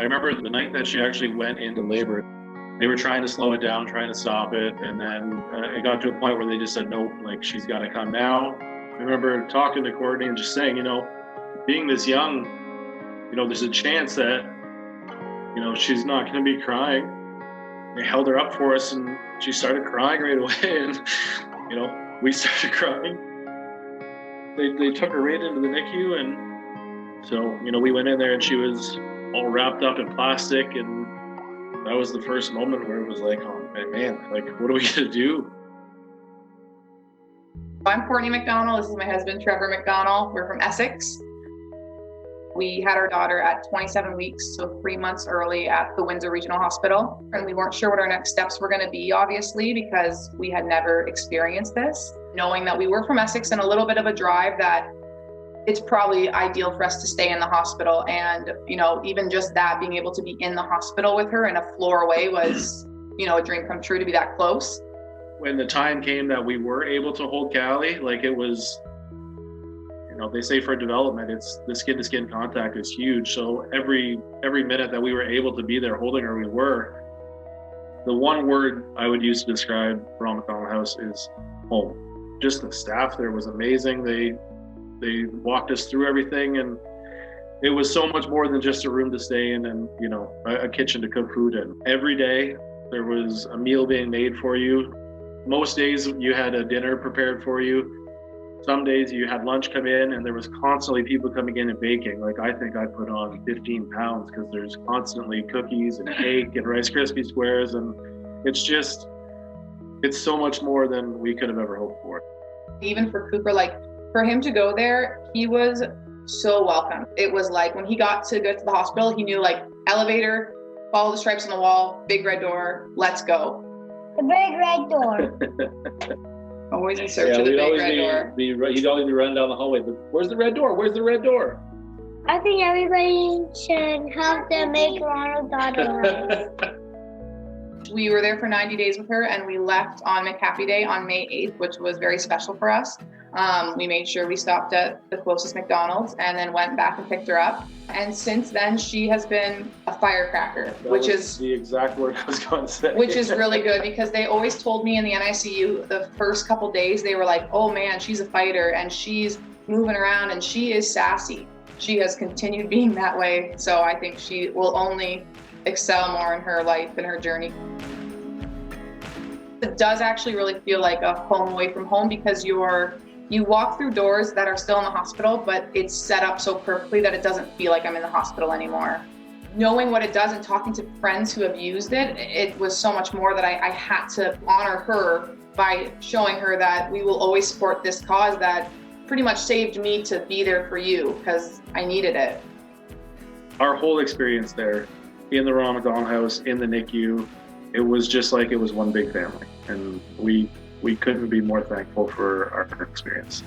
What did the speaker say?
I remember the night that she actually went into labor, they were trying to slow it down, trying to stop it. And then it got to a point where they just said, nope, like she's got to come now. I remember talking to Courtney and just saying, being this young, there's a chance that, she's not going to be crying. They held her up for us and she started crying right away. And, we started crying. They took her right into the NICU. And so, we went in there and she was all wrapped up in plastic. And that was the first moment where it was like, oh man, like, what are we going to do? I'm Courtney McDonald. This is my husband, Trevor McDonald. We're from Essex. We had our daughter at 27 weeks, so 3 months early at the Windsor Regional Hospital. And we weren't sure what our next steps were going to be, obviously, because we had never experienced this. Knowing that we were from Essex and a little bit of a drive, that it's probably ideal for us to stay in the hospital. And, even just that, being able to be in the hospital with her and a floor away was, a dream come true to be that close. When the time came that we were able to hold Callie, like it was, they say for development, it's the skin-to-skin contact is huge. So every minute that we were able to be there holding her, we were. The one word I would use to describe Ronald McDonald House is home. Just the staff there was amazing. They walked us through everything, and it was so much more than just a room to stay in and, a kitchen to cook food in. Every day there was a meal being made for you. Most days you had a dinner prepared for you. Some days you had lunch come in and there was constantly people coming in and baking. Like I think I put on 15 pounds because there's constantly cookies and cake and Rice Krispie squares. And it's so much more than we could have ever hoped for. Even for Cooper, for him to go there, he was so welcome. It was like when he got to go to the hospital, he knew elevator, follow the stripes on the wall, big red door, let's go. The big red door. Always in search of the big red door. He'd always be running down the hallway, but where's the red door? Where's the red door? I think everybody should help them make Ronald McDonald. We were there for 90 days with her, and we left on McHappy Day on May 8th, which was very special for us. We made sure we stopped at the closest McDonald's and then went back and picked her up. And since then, she has been a firecracker, which is the exact word I was going to say. Which is really good, because they always told me in the NICU the first couple days, they were like, oh man, she's a fighter and she's moving around and she is sassy. She has continued being that way. So I think she will only excel more in her life and her journey. It does actually really feel like a home away from home, because you walk through doors that are still in the hospital, but it's set up so perfectly that it doesn't feel like I'm in the hospital anymore. Knowing what it does and talking to friends who have used it, it was so much more that I had to honor her by showing her that we will always support this cause that pretty much saved me to be there for you, because I needed it. Our whole experience there, in the Ronald McDonald House, in the NICU, it was just like it was one big family. And we couldn't be more thankful for our experience.